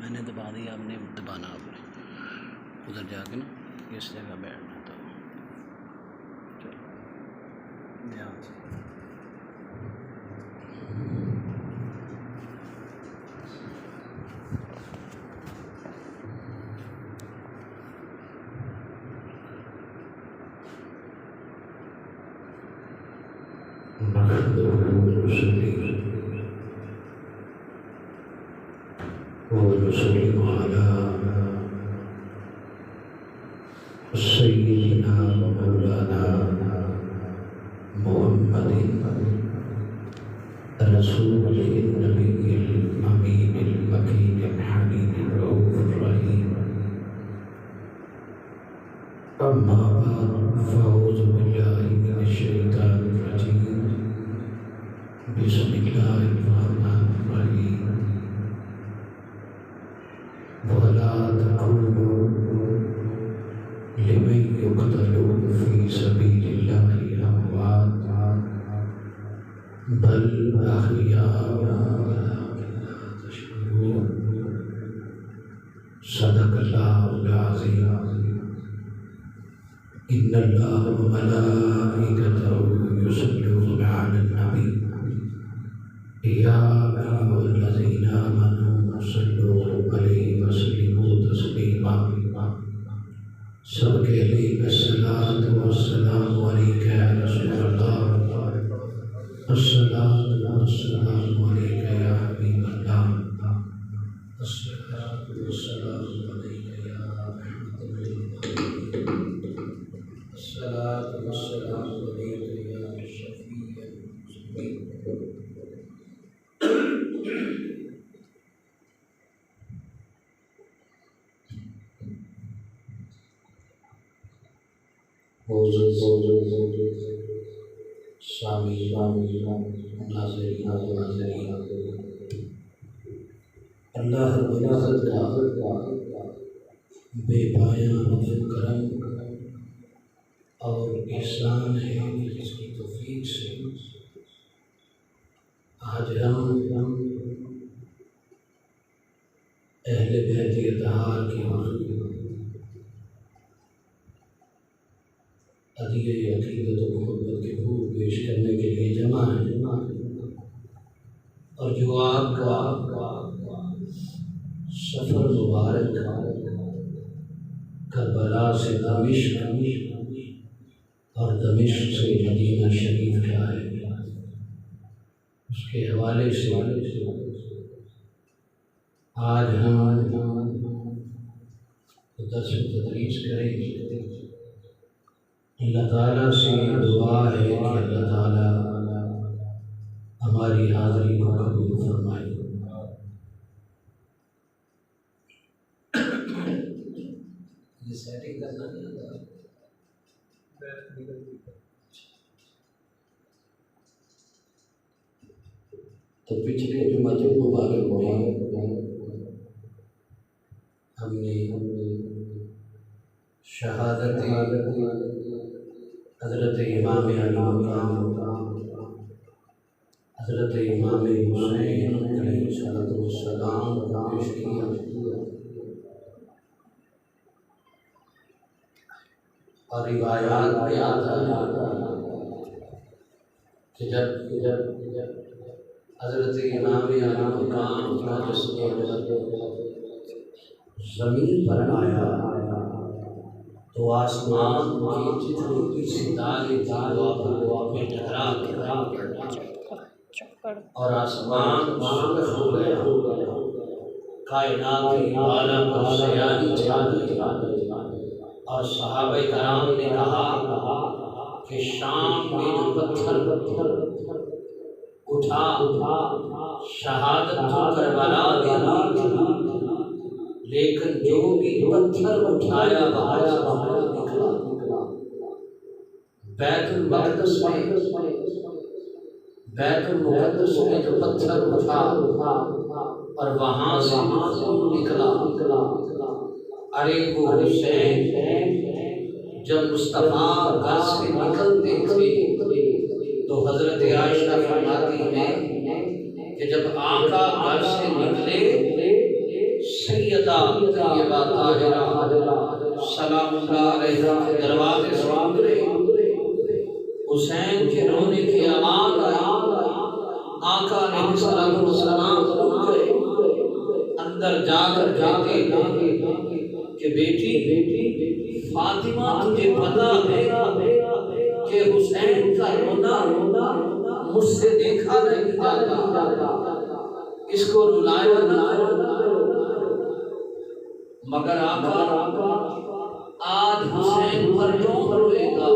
میں نے دبا دیا، آپ نے دبانا، آپ نے ادھر جا کے نا اس جگہ بیٹھنا، تو چلو دھیان سے۔ ونصلي على سيدنا ومولانا محمد رسول النبي الأمين المكين الحنين الرؤوف الرحيم. أما بعد فأعوذ بالله من الشيطان الرجيم. بسم الله الرحمن الرحيم. ولا تقولوا لمن يقتل في سبيل الله أموات بل أحياء ولكن لا تشعرون. صدق الله العظيم. إن الله وملائكته يصلون على النبي يا أيها الذين آمنوا صلوا عليه وسلموا تسليما. سب کے لیے الصلاۃ والسلام علیک یا رسول اللہ، الصلاۃ والسلام علیک یا حبیب اللہ، الصلاۃ والسلام علیک یا رحمۃ للعالمین، الصلاۃ والسلام علیک یا شفیع المذنبین. اللہ رب العزت کا بے پایاں کرم اور احسان ہے جس کی توفیق سے آج ہم اہل بیت اطہار کی عدیہ عقیدت و محبت کے پھول پیش کرنے کے لیے جمع ہیں، اور جو آپ کا سفر مبارک کربلا سے دمشق اور دمشق سے مدینہ شریف کا ہے، اس کے حوالے سے آج ہم درس و تدریس کریں گے. اللہ تعالیٰ سے دعا ہے کہ اللہ تعالیٰ ہماری حاضری کو قبول فرمائے. یہ سیٹنگ کرنا نہیں آتا. تو پچھلے جمعہ مبارک میں ہم نے شہادت حضرت امام علی مقام حضرت امام حسین علیہ السلام کو پیش کیا. اور روایات میں آتا ہے کہ جب حضرت امام علی مقام کا جسم زمین پر آیا تو آسمان کی جتنی بھی ستارے تھے وہ آپس میں ٹکرا اور آسمان سرخ ہو گیا، کائنات کی بالا پر سیاہی چھا گئی. اور صحابہ کرام نے کہا کہ شام میں جو پتھر اٹھا شہادت تو کربلا میں ہوئی تھی، لیکن جو بھی پتھر اٹھایا باہر نکلا. بیت المقدس میں جو پتھر اٹھا اور وہاں سے نکلا. ارے وہ حسین جب مصطفیٰ گھر سے نکلتے تھے تو حضرت عائشہ فرماتی ہیں کہ جب آقا گھر سے نکلے سیدہ طیبہ طاہرہ سلام اللہ علیہ کے دروازے سے گزرے، حسین کے رونے کی آواز آئی، آقا علیہ السلام رک گئے، اندر جا کر کہتے ہیں کہ بیٹی فاطمہ تجھے پتا ہے کہ حسین کا رونا مجھ سے دیکھا نہیں جاتا، اس کو رلایا نہ مگر آقا آج حسین پر کیوں روئے گا؟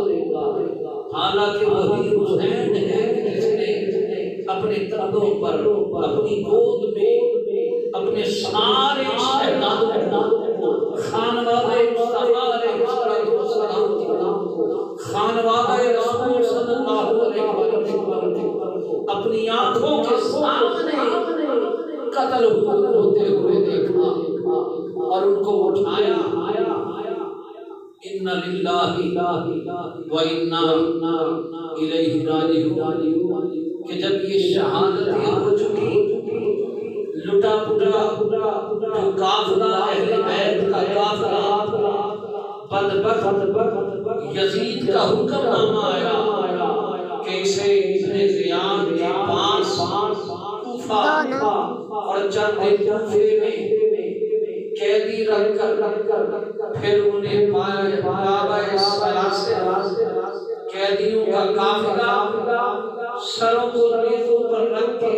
حالانکہ وہی حسین ہے جس نے اپنے کندھوں پر، اپنی گود میں اپنے سارے شہداء خانوادہ مصطفیٰ علیہ السلام، خانوادہ رسول صلی اللہ علیہ وسلم اپنی آنکھوں کے سامنے قتل ہوتے ہوئے دیکھا اور ان کو اٹھایا، اِنَّ لِلَّهِ وَإِنَّا إِلَيْهِ رَاجِعُونَ، کہ جب یہ شہادتیں ہو چکی، لٹا پٹا جو قافلہ اہل بیت کا قافلہ بدبخت یزید کا حکم نامہ آیا کہ اسے ابن زیاد کے پاس کوفہ اور چند کوفے میں قیدی رکھ کر پھر انہیں بابا سلاسل قیدیوں کا قافلہ سروں کو نیزوں پر رکھ کے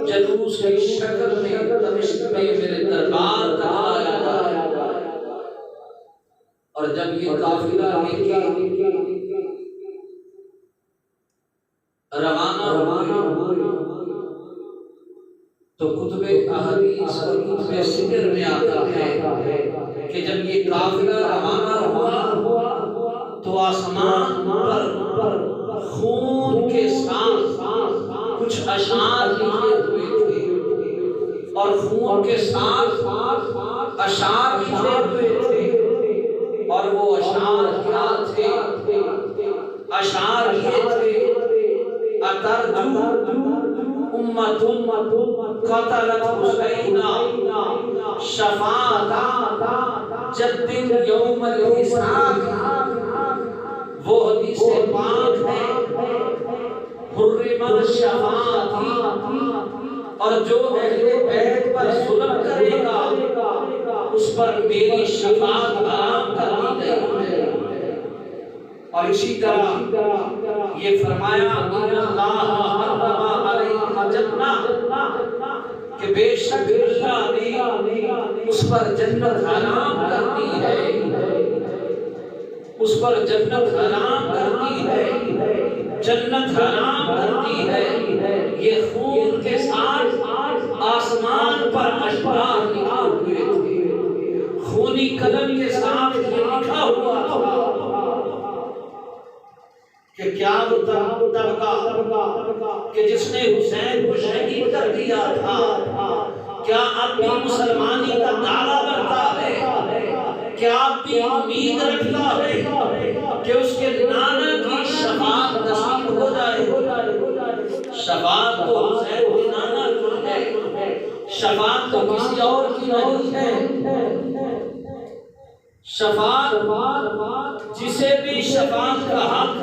جلوس کی شکل میں دمشق میں میرے دربار تک آیا، اور جب یہ قافلہ لے کے روانہ ہوئے تو کتب احادیث اور کتب سیر میں آتا ہے کہ جب یہ قافلہ روانہ ہوا تو آسمان پر خون کے ساتھ کچھ اشعار لکھے ہوئے تھے، اور خون کے ساتھ اشعار لکھے ہوئے تھے، اور وہ اشعار کیا تھے؟ اشعار یہ تھے اترجو امت قتلت حسینہ شفاعت جد یوم الحساب، وہ حدیث پاک ہے حرم الشفاعتی، اور جو اہل بیت پر ظلم کرے گا اس پر میری شفاعت حرام کر دی گئی ہے۔ اور اسی طرح یہ فرمایا ان اللہ حرم علیہ الجنہ، کہ بے شک اللہ نے اس پر جنت حرام کر دی ہے، اس پر جنت حرام کر دی ہے، جنت حرام کر دی ہے۔ یہ خون کے ساتھ آسمان پر اشعار لکھے ہوئے تھے، خونی قلم کے ساتھ یہ لکھا ہوا تھا کہ کیا وہ طبقہ کہ جس نے حسین کو شہید کر دیا تھا کیا اب بھی مسلمانی کا دعویٰ کرتا ہے؟ کیا اب بھی امید رکھتا ہے کہ اس کے نانا کی شفاعت نصیب ہو جائے؟ شفاعت تو حسین کے نانا کی ہے، شفاعت تو کسی اور کی نہیں ہے۔ شفاعت جسے بھی شفاعت کا حق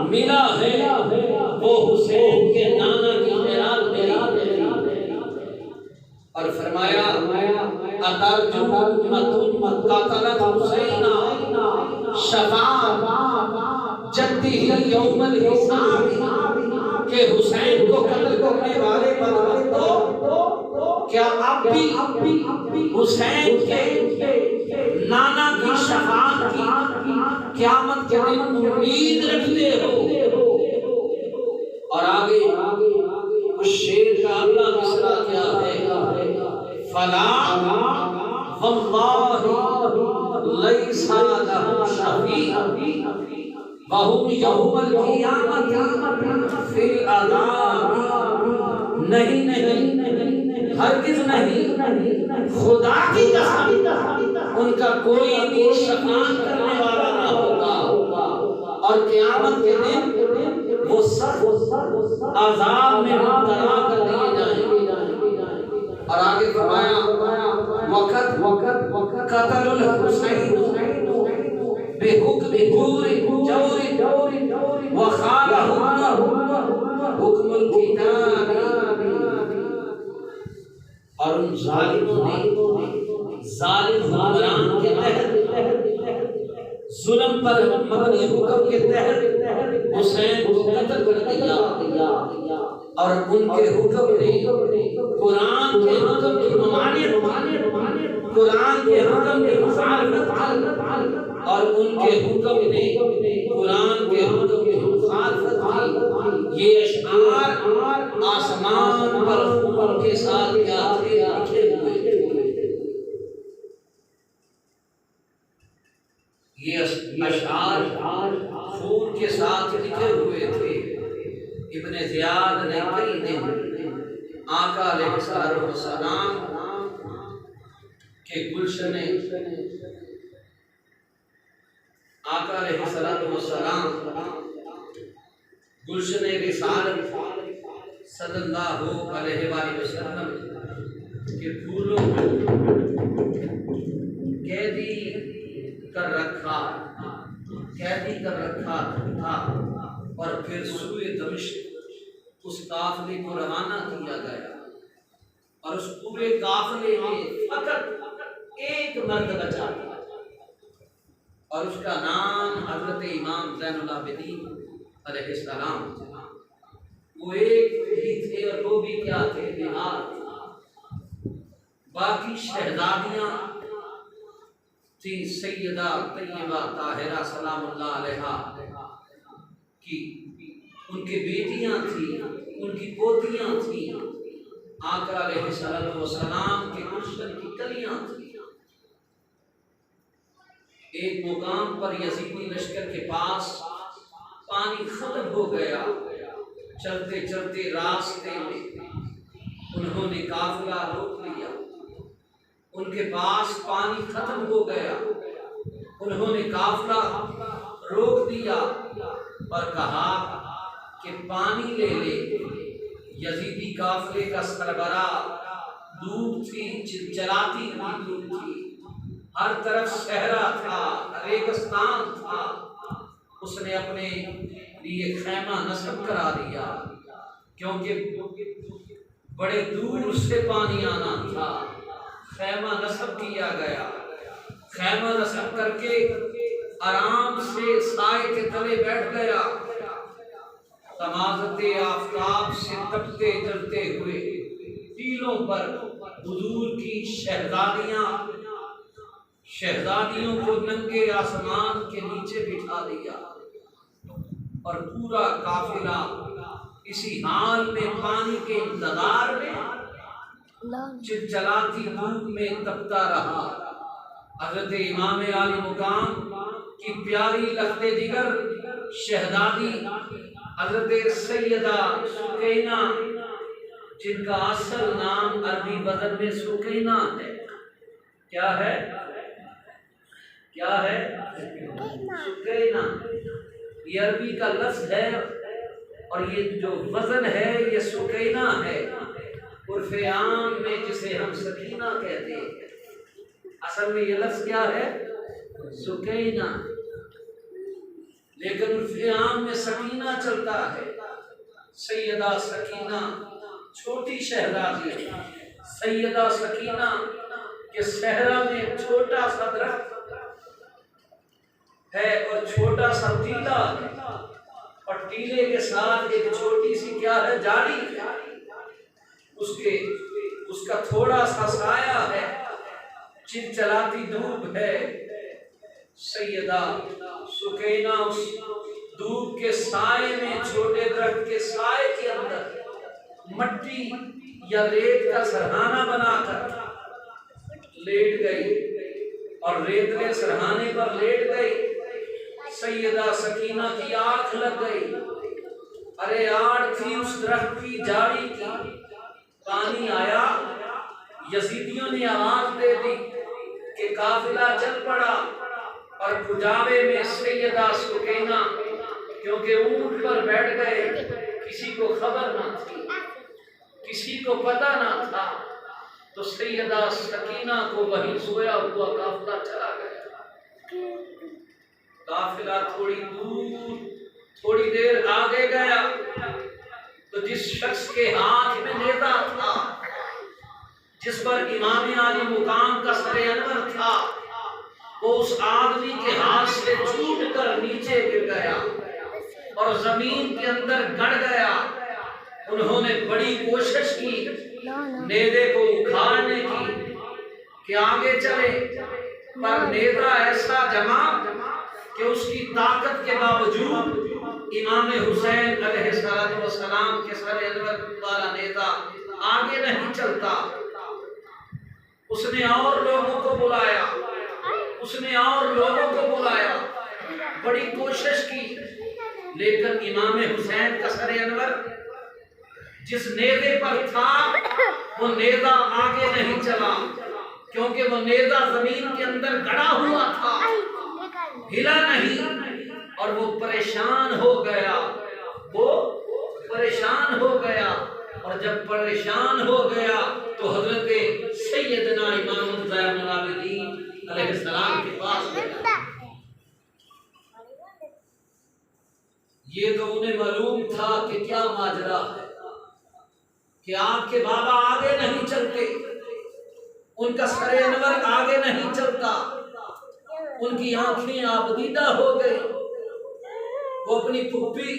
ملا ہے وہ حسین کے نانا کی خیرات میں ہے۔ اور فرمایا اترجو امت قتلت حسینہ شفاعت جدہ یوم الحساب، کہ حسین کو قتل کرنے والے بدبختوں، کیا اب بھی حسین کے نانا کی شفاعت کی قیامت کے دن امید رکھتے ہو؟ اور آگے اس شیر کا اگلا مصرع کیا ہے؟ فلا واللہ لیس لہ شفیع وہم یوم القیامت فی العذاب، نہیں ہرگز نہیں، خدا کی قسم ان کا کوئی بھی شفاعت کرنے والا نہ ہوگا، اور قیامت کے دن وہ سب عذاب میں مبتلا کر دیے جائیں گے۔ اور آگے فرمایا وقت قتل الحسین بحکم جور وخال حکم الکتاب، اور ان ظالموں نے ظالم حکمران کے تحت ظلم پر مبنی حکم کے تحت حسین کو قتل کر دیا، اور ان کے حکم نے قرآن کے حکم کی ممانعت، قرآن کے حکم کی مخالفت، اور ان کے حکم نے قرآن کے حکم کی مخالفت کی۔ یہ اشعار آسمان پر خون کے ساتھ کیا تھے؟ لکھے ہوئے تھے۔ یہ اشعار خون کے ساتھ لکھے ہوئے تھے۔ ابن زیاد نے کئی دن آقا علیہ السلام کے گلشن، آقا علیہ السلام گلشن رسالت صلی اللہ علیہ وآلہ وسلم کے پھولوں کو قیدی کر رکھا تھا، اور پھر سوئے دمشق اس قافلے کو روانہ کیا گیا، اور اس پورے قافلے میں فقط ایک مرد بچا تھا، اور اس کا نام حضرت امام زین العابدین علیہ السلام تھا۔ وہ ایک ہی تھے، اور وہ بھی کیا تھے؟ بہار۔ باقی شہزادیاں تھی سیدہ طیبہ طاہرہ سلام اللہ علیہا کی، ان کی بیٹیاں تھیں، ان کی پوتیاں تھیں، آقا علیہ السلام کے گلشن کی کلیاں تھیں۔ ایک مقام پر یزیدی لشکر کے پاس پانی ختم ہو گیا، چلتے چلتے راستے میں انہوں نے قافلہ روک لیا۔ ان کے پاس پانی ختم ہو گیا، انہوں نے قافلہ روک دیا اور کہا کہ پانی لے لے۔ یزیدی قافلے کا سربراہ دھوپ تھی، چلچلاتی ہوئی دھوپ تھی، ہر طرف صحرا تھا، ریگستان تھا۔ اس نے اپنے لیے خیمہ نصب کرا دیا، کیونکہ بڑے دور سے پانی آنا تھا۔ خیمہ نصب کیا گیا، خیمہ نصب کر کے آرام سے سائے کے تلے بیٹھ گیا۔ تمازت آفتاب سے تپتے جلتے ہوئے ٹیلوں پر حضور کی شہزادیوں کو ننگے آسمان کے نیچے بٹھا دیا، اور پورا قافلہ اسی حال میں پانی کے انتظار میں چلچلاتی دھوپ میں تپتا رہا۔ حضرت امام عالی مقام کی پیاری لخت جگر شہزادی حضرت سیدہ سکینہ، جن کا اصل نام عربی وزن میں سکینہ ہے، کیا ہے؟ سکینہ، یہ عربی کا لفظ ہے، اور یہ جو وزن ہے یہ سکینہ ہے۔ عرف عام میں جسے ہم سکینہ کہتے ہیں، اصل میں یہ لفظ کیا ہے؟ سکینہ، لیکن عرف عام میں سکینہ چلتا ہے۔ سیدہ سکینہ چھوٹی شہزادی، سیدہ سکینہ کے صحرا میں ایک چھوٹا سا درخت ہے اور چھوٹا سا ٹیلا ہے، اور ٹیلے کے ساتھ ایک چھوٹی سی کیا ہے؟ جالی ہے۔ اس کا تھوڑا سا سایہ ہے، چلچلاتی دھوپ ہے۔ سیدہ سکینہ اس دھوپ کے سائے میں، چھوٹے درخت کے سائے کے اندر مٹی یا ریت کا سرہانہ بنا کر لیٹ گئی، اور ریتلے سرہانے پر لیٹ گئی۔ سیدہ سکینہ کی آنکھ لگ گئی، ارے آڑ تھی اس درخت کی جاڑی کی۔ پانی آیا، یزیدیوں نے آواز دے دی کہ قافلہ چل پڑا، اور کجاوے میں سیدہ سکینہ کیونکہ اونٹ پر بیٹھ گئے، کسی کو خبر نہ تھی، کسی کو پتہ نہ تھا تو سیدہ سکینہ کو وہیں سویا ہوا قافلہ چلا گیا۔ قافلہ تھوڑی دور، تھوڑی دیر آگے گیا تو جس شخص کے ہاتھ میں نیزہ تھا، جس پر امام عالی مقام کا سر انور تھا، وہ اس آدمی کے ہاتھ سے چھوٹ کر نیچے گر گیا اور زمین کے اندر گڑ گیا۔ انہوں نے بڑی کوشش کی نیزے کو اکھاڑنے کی کہ آگے چلے، پر نیزہ ایسا جما کہ اس کی طاقت کے باوجود امام حسین علیہ السلام کے سر انور والا نیزہ آگے نہیں چلتا۔ اس نے اور لوگوں کو بلایا، بڑی کوشش کی، لیکن امام حسین کا سر انور جس نیزے پر تھا وہ نیزہ آگے نہیں چلا، کیونکہ وہ نیزہ زمین کے اندر گڑا ہوا تھا، ہلا نہیں، اور وہ پریشان ہو گیا۔ اور جب پریشان ہو گیا تو حضرت سیدنا امام زین العابدین علیہ السلام کے پاس گیا۔ یہ تو انہیں معلوم تھا کہ کیا ماجرا ہے، کہ آپ کے بابا آگے نہیں چلتے، ان کا سر انور آگے نہیں چلتا، ان کی آنکھیں آبدیدہ ہو گئی۔ وہ اپنی پھپھی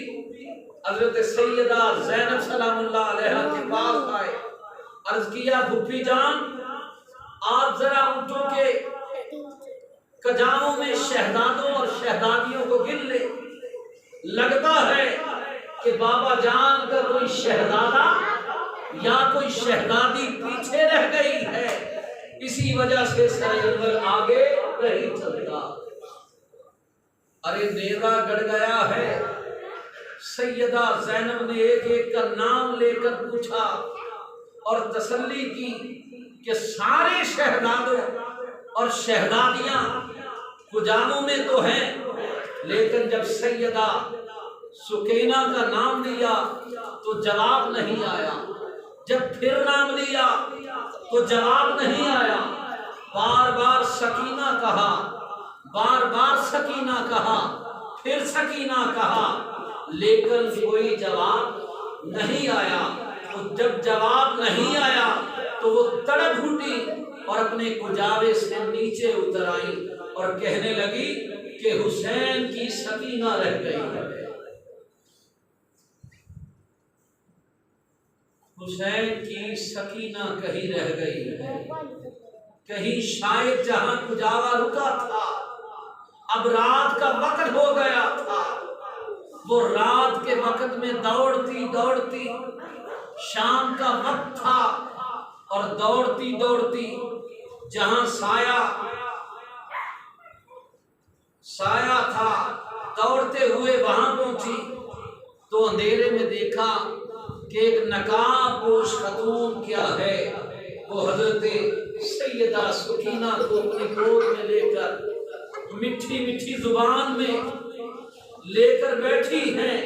حضرت سیدہ زینب سلام اللہ علیہ کے پاس آئے، عرض کیا پھپھی جان آپ ذرا اونٹوں کے کجاؤں میں شہزادوں اور شہزادیوں کو گن لے، لگتا ہے کہ بابا جان کا کوئی شہزادہ یا کوئی شہزادی پیچھے رہ گئی ہے، اسی وجہ سے سر انور آگے نہیں چلتا۔ ارے نیزہ گڑ گیا ہے۔ سیدہ زینب نے ایک ایک کا نام لے کر پوچھا اور تسلی کی کہ سارے شہزادوں اور شہزادیاں کجاموں میں تو ہیں، لیکن جب سیدہ سکینہ کا نام لیا تو جواب نہیں آیا، جب پھر نام لیا تو جواب نہیں آیا، بار بار سکینہ کہا، بار بار سکینہ کہا، پھر سکینہ کہا، لیکن کوئی جواب نہیں آیا۔ اور جب جواب نہیں آیا تو وہ تڑپ اٹھی اور اپنے کجاوے سے نیچے اتر آئی اور کہنے لگی کہ حسین کی سکینہ رہ گئی ہے، حسین کی سکینہ کہیں رہ گئی ہے، کہیں شاید جہاں کجاوا رکا تھا اب رات کا وقت ہو گیا تھا، وہ رات کے وقت میں دوڑتی دوڑتی شام کا وقت تھا اور دوڑتی دوڑتی جہاں سایہ تھا دوڑتے ہوئے وہاں پہنچی تو اندھیرے میں دیکھا کہ ایک نقاب پوش خاتون کیا ہے، وہ حضرت سیدہ سکینہ کو اپنی گود میں لے کر میٹھی میٹھی زبان میں لے کر بیٹھی ہیں،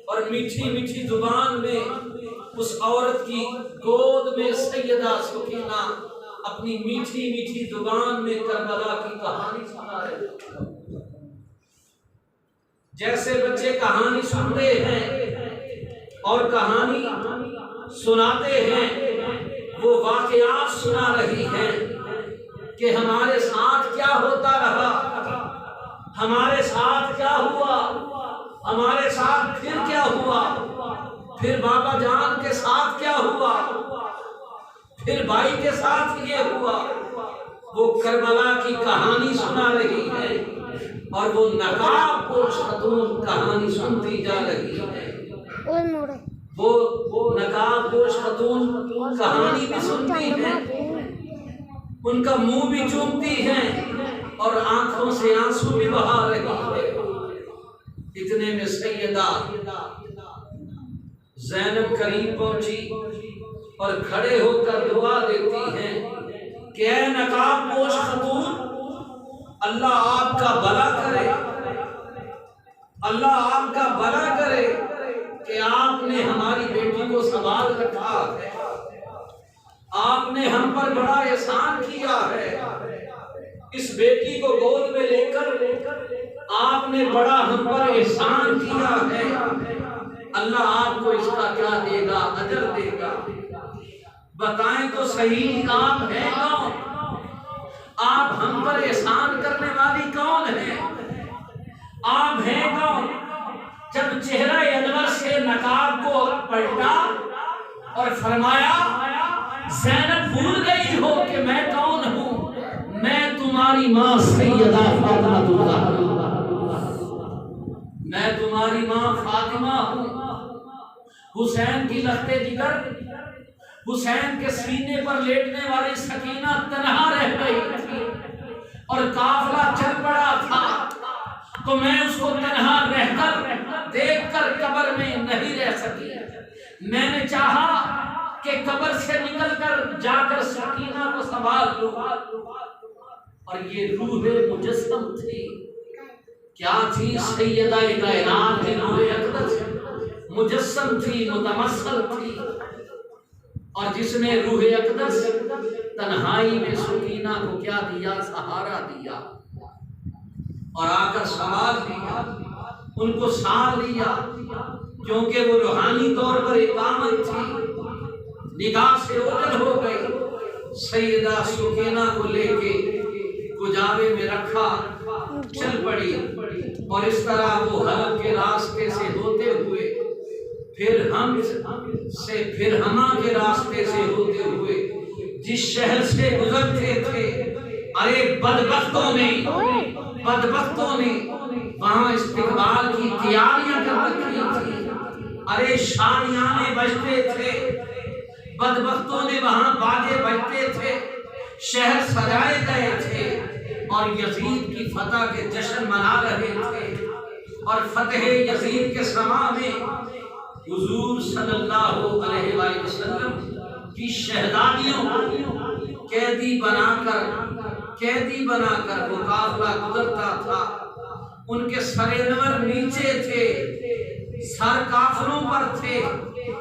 اور میٹھی میٹھی زبان میں اس عورت کی گود میں سیدہ سکینہ اپنی میٹھی میٹھی زبان میں کربلا کی کہانی سنا رہی ہے۔ جیسے بچے کہانی سنتے ہیں اور کہانی سناتے ہیں، وہ واقعات سنا رہی ہیں کہ ہمارے ساتھ کیا ہوتا رہا، ہمارے ساتھ کیا ہوا، ہمارے ساتھ پھر کیا ہوا، پھر بابا جان کے ساتھ کیا ہوا، پھر بھائی کے ساتھ یہ ہوا۔ وہ کربلا کی کہانی سنا رہی ہے اور وہ نقاب پوش خاتون کہانی سنتی جا رہی ہے۔ وہ نقاب پوش خاتون کہانی بھی سنتی ہے، ان کا منہ بھی چومتی ہیں اور آنکھوں سے آنسو بھی بہا رہی ہے۔ اتنے میں سیدہ زینب قریب پہنچی اور کھڑے ہو کر دعا دیتی ہیں کہ اے نقاب پوش خاتون، اللہ آپ کا بھلا کرے، اللہ آپ کا بھلا کرے کہ آپ نے ہماری بیٹی کو سنبھال رکھا ہے، آپ نے ہم پر بڑا احسان کیا ہے، اس بیٹی کو گود میں لے کر آپ نے بڑا ہم پر احسان کیا ہے، اللہ آپ کو اس کا کیا دے گا، اجر دے گا۔ بتائیں تو صحیح، آپ ہیں کون؟ آپ ہم پر احسان کرنے والی کون ہے؟ آپ ہیں کون؟ جب چہرہ انور سے نقاب کو پلٹا اور فرمایا زینب بھول گئی ہو کہ میں کون ہوں، میں تمہاری ماں سیدہ فاطمہ میں تمہاری ماں فاطمہ ہوں۔ حسین کی لختے جگر، حسین کے سینے پر لیٹنے والی سکینہ تنہا رہ گئی تھی اور قافلہ چل پڑا تھا، تو میں اس کو تنہا رہ کر دیکھ کر قبر میں نہیں رہ سکی۔ میں نے چاہا کہ قبر سے نکل کر جا کر سکینہ کو سنبھال لوں، اور یہ روح مجسم تھی، کیا تھی؟ سیدہ کائنات کی روح اقدس مجسم تھی، متمثل تھی، اور جس نے روح اقدس تنہائی میں سکینہ کو کیا دیا؟ سہارا دیا، اور آ کر سوال دیا، ان کو سار لیا، کیونکہ وہ روحانی طور پر اقامت تھی، نگاہ سے اوجھل ہو گئی۔ سیدہ سکینہ کو لے کے گجارے میں رکھا، چل پڑی، اور اس طرح وہ حلب کے راستے سے ہوتے ہوئے پھر ہما کے راستے سے ہوتے ہوئے جس شہر سے گزرتے تھے، ارے بدبختوں نے وہاں استقبال کی تیاریاں کر رکھی تھی، ارے شامیانے بجتے تھے، بدبختوں نے وہاں باجے بجتے تھے، شہر سجائے گئے تھے، اور یزید کی فتح کے جشن منا رہے تھے، اور فتح یزید کے سما میں حضور صلی اللہ علیہ وآلہ وسلم کی شہزادیوں کو قیدی بنا کر وہ قافلہ گزرتا تھا، ان کے سر انور نیچے تھے، سر کافروں پر تھے،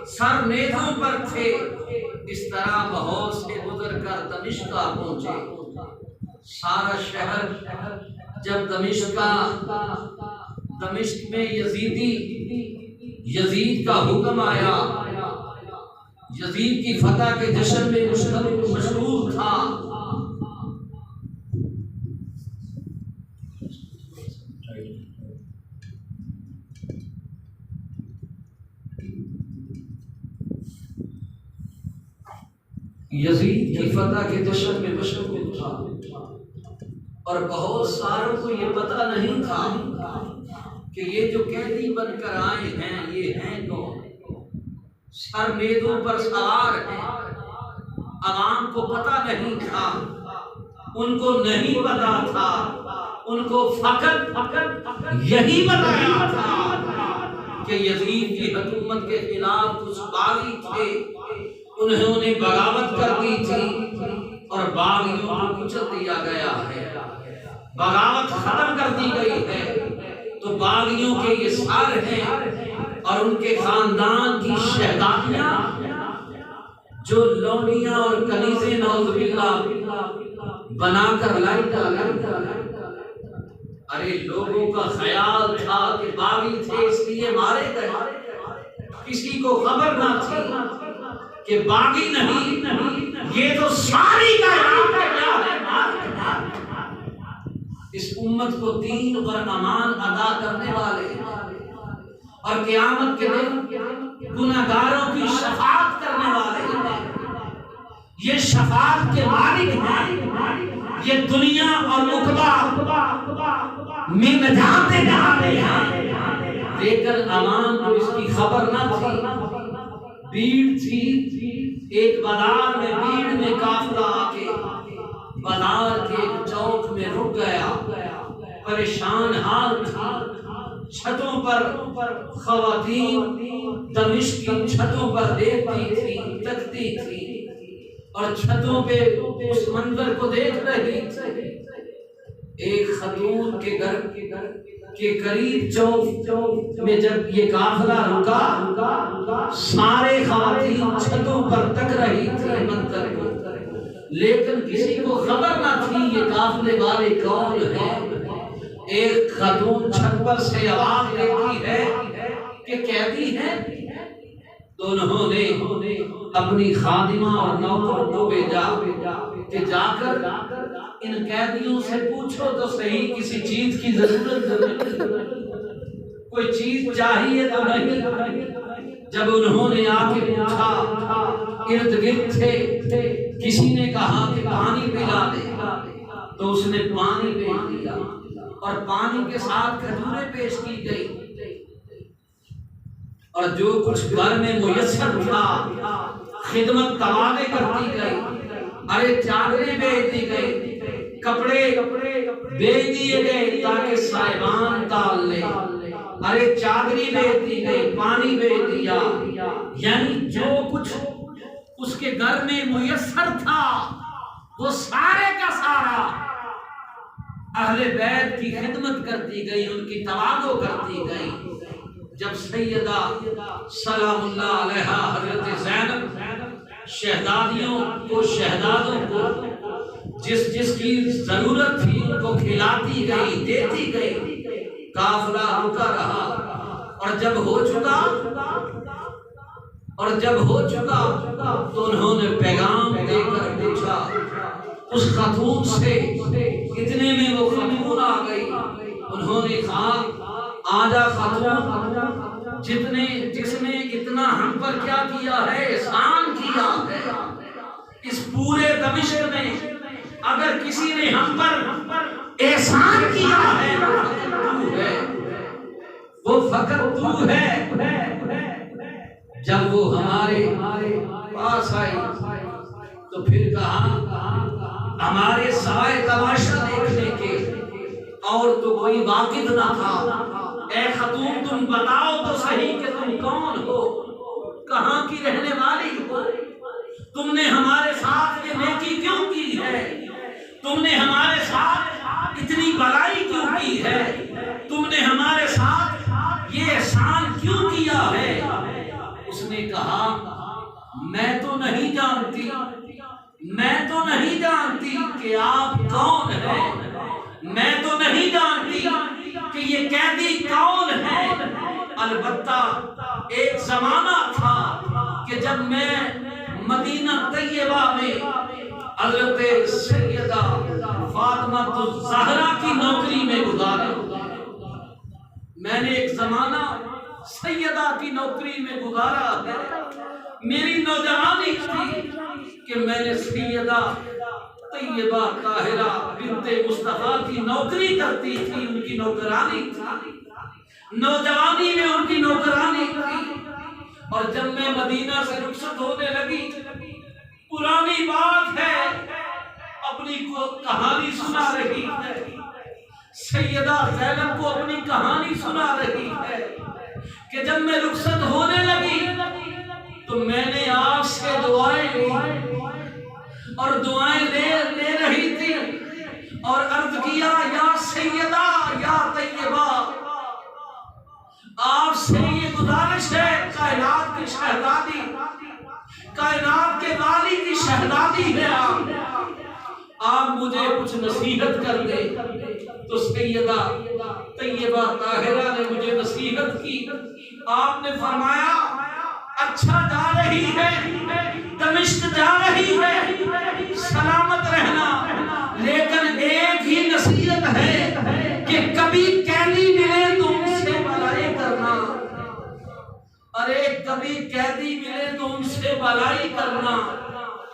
سر نیزوں پر تھے۔ اس طرح بہت سے گزر کر دمشق پہنچے۔ سارا شہر جب دمشق میں یزید کا حکم آیا، یزید کی فتح کے جشن میں مشغول تھا، یزید کی فتح کے جشن میں مشغول تھا، اور بہت ساروں کو یہ پتہ نہیں تھا کہ یہ جو قیدی بن کر آئے ہیں یہ ہیں کون، سر نیزوں پر سوار ہیں، عوام کو پتہ نہیں تھا، ان کو نہیں پتا تھا، ان کو فقط یہی بتایا تھا کہ یزید کی حکومت کے خلاف کچھ باغی تھے، انہوں نے بغاوت کر دی تھی اور باغیوں کو کچل دیا گیا ہے، بغاوت ختم کر دی گئی ہے، تو باغیوں کے یہ سر ہیں، اور ان کے خاندان کی شہزادیاں جو لونیاں اور کنیزیں نعوذ باللہ بنا کر لائی جا، ارے لوگوں کا خیال تھا کہ باغی تھے اس لیے مارے گئے، کسی کو خبر نہ تھی کہ باغی نہیں، یہ تو ساری کائنات کیا ہے، اس امت کو دین اور امان ادا کرنے والے اور قیامت کے دن گناہگاروں کی شفاعت کرنے والے، یہ شفاعت کے مالک ہیں، یہ دنیا اور عقبہ میں نجات دینے والے ہیں، لیکن عوام کو اس کی خبر نہ تھی۔ بھیڑ تھی، ایک بازار میں بھیڑ میں قافلہ آ کے بازار کے ایک چوک میں رک گیا، پریشان حال تھی، چھتوں پر خواتین دمشق کی چھتوں پر دیکھتی تھی، تکتی تھی، اور چھتوں پہ اس منظر کو دیکھ رہی تھی۔ ایک خاتون کے گھر کہ قریب چوک میں جب یہ قافلہ رکا سارے خواتین چھتوں پر تک رہی تھی منظر کو، لیکن کسی کو خبر نہ تھی یہ قافلے والے کون ہیں۔ ایک خاتون چھت پر سے آواز دیتی ہے کہ قیدی ہیں، تو انہوں نے اپنی خادمہ اور نوکر کو بھیجا کہ جا کر ان قیدیوں سے پوچھو تو صحیح کسی چیز کی ضرورت کوئی چیز چاہیے تو نہیں۔ جب انہوں نے آ کے پوچھا، ارد گرد تھے، کسی نے کہا کہ پانی پلا دے تو اس نے پانی پیش دیا اور پانی کے ساتھ کھجوریں پیش کی گئی، اور جو کچھ گھر میں میسر تھا خدمت تواضع کرتی گئی، ارے چادریں بیچ دی گئی، کپڑے بیچ دیے گئے تاکہ صاحبان تال لے، ارے چادری بیچ دی گئی، پانی بیچ دیا، یعنی جو کچھ اس کے گھر میں میسر تھا وہ سارے کا سارا اہل بیت کی خدمت کرتی گئی، ان کی تواضع کرتی گئی۔ جب سیدہ سلام اللہ علیہا حضرت زینب شہزادیوں کو، شہزادوں کو جس کی ضرورت تھی ان کو کھلاتی گئی، دیتی گئی، قافلہ رکا رہا، اور جب ہو چکا تو انہوں نے پیغام دے کر پوچھا اس خاتون سے، اتنے میں وہ خاتون آ گئی، انہوں نے کہا آجا خاتون، جس نے اتنا ہم پر کیا کیا ہے، احسان کیا ہے، اس پورے دمشق میں اگر کسی نے ہم پر احسان کیا ہے وہ فقط تو ہے۔ جب وہ ہمارے پاس آئی تو پھر کہا ہمارے سوائے تماشا دیکھنے کے اور تو کوئی واقف نہ تھا، اے خاتون تم بتاؤ تو صحیح کہ تم کون ہو، کہاں کی رہنے والی ہو، تم نے ہمارے ساتھ یہ نیکی کیوں کی ہے، تم نے ہمارے ساتھ اتنی بڑائی کیوں کی ہے، تم نے ہمارے ساتھ یہ احسان کیوں کیا ہے۔ اس نے کہا میں تو نہیں جانتی کہ آپ کون ہیں، میں تو نہیں جانتی کہ یہ قیدی کون ہے، البتہ ایک زمانہ تھا کہ جب میں مدینہ طیبہ میں حضرت سیدہ فاطمہ الزہرا کی نوکری میں گزارا، میں نے ایک زمانہ سیدہ کی نوکری میں گزارا ہے، میری نوجوانی تھی کہ میں نے سیدہ طیبہ طاہرہ بنت مصطفیٰ کی نوکری کرتی تھی، ان کی نوکرانی تھی، نوجوانی میں ان کی نوکرانی تھی، اور جب میں مدینہ سے رخصت ہونے لگی، پرانی بات ہے، اپنی کو کہانی سنا رہی ہے، سیدہ زینب کو اپنی کہانی سنا رہی ہے کہ جب میں رخصت ہونے لگی تو میں نے آپ سے دعائیں لی اور دعائیں لے رہی تھی اور عرض کیا یا سیدہ یا طیبہ، آپ سے یہ گزارش ہے، کائنات کی شہزادی، کائنات کے والی کی شہزادی ہے آپ مجھے کچھ نصیحت کر دے۔ تو سیدہ طیبہ طاہرہ نے مجھے نصیحت کی، آپ نے فرمایا اچھا جا رہی ہے، دمشق جا رہی ہے، سلامت رہنا، لیکن ایک ہی نصیحت ہے کہ کبھی قیدی ملے تو ان سے بھلائی کرنا، ارے کبھی قیدی ملے تو ان سے بھلائی کرنا۔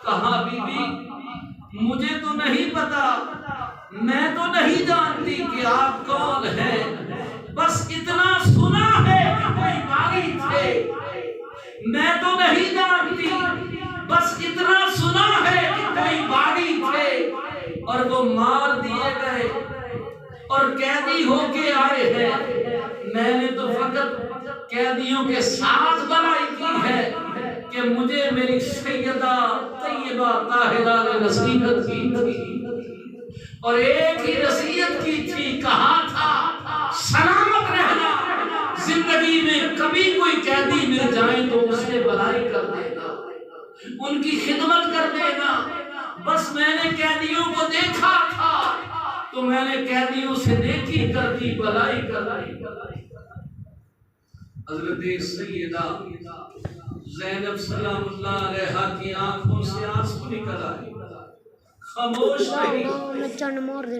کہا بی بی مجھے تو نہیں پتا، میں تو نہیں جانتی کہ آپ کون ہیں، بس اتنا سنا ہے کہ کوئی باغی تھے، میں تو نہیں جانتی، بس اتنا سنا ہے کہ کوئی باغی تھے اور وہ مار دیے گئے اور قیدی ہو کے آئے ہیں، میں نے تو فقط قیدیوں کے ساتھ بھلائی کی ہے کہ مجھے میری سیدہ طیبہ طاہرہ نے نصیحت کی تھی۔ اور ایک ہی نصیحت کی تھی، کہا تھا سلامت رہنا، زندگی میں کبھی کوئی قیدی مل جائے تو اس سے بھلائی کر دینا، ان کی خدمت کر دینا۔ بس میں نے قیدیوں کو دیکھا تھا تو میں نے قیدیوں سے نیکی کر دی، بھلائی کر دی۔ حضرت سیدہ زینب سلام اللہ علیہا کی آنکھوں سے آنسو نکل آئے، خاموش رہی،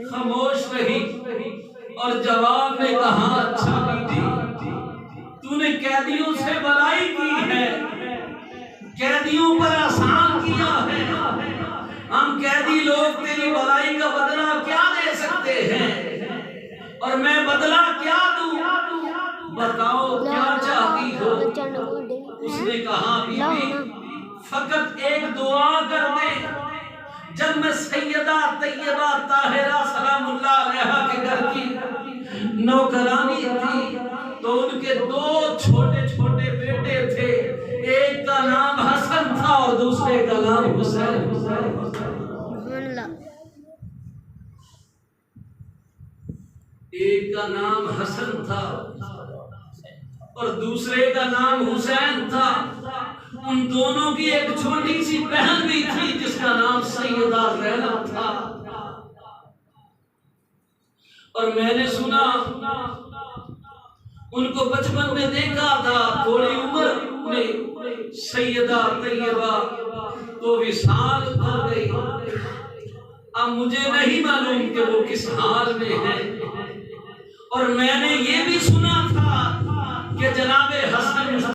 خاموش رہی، اور جواب میں کہا اچھا بیٹی، تو نے قیدیوں سے بھلائی کی ہے، قیدیوں پر احسان کیا ہے، ہم قیدی لوگ تیری بھلائی کا بدلہ کیا دے سکتے ہیں، اور میں بدلہ کیا دوں، بتاؤ کیا چاہتی ہو؟ اس نے کہا بی بی فقط ایک دعا کر دے، جب میں سیدہ طیبہ طاہرہ سلام اللہ علیہا کے گھر کی نوکرانی تھی تو ان کے 2 چھوٹے چھوٹے بیٹے تھے، ایک کا نام حسن تھا اور دوسرے کا نام حسین۔ ایک کا نام حسن تھا اور دوسرے کا نام حسین تھا، ان دونوں کی ایک چھوٹی سی بہن بھی تھی جس کا نام سیدہ زینب تھا۔ اور میں نے سنا ان کو بچپن میں دیکھا تھا، تھوڑی عمر میں سیدہ طیبہ تو وصال ہو گئی، اب مجھے نہیں معلوم کہ وہ کس حال میں ہے۔ اور میں نے یہ بھی سنا تھا کہ جناب حسن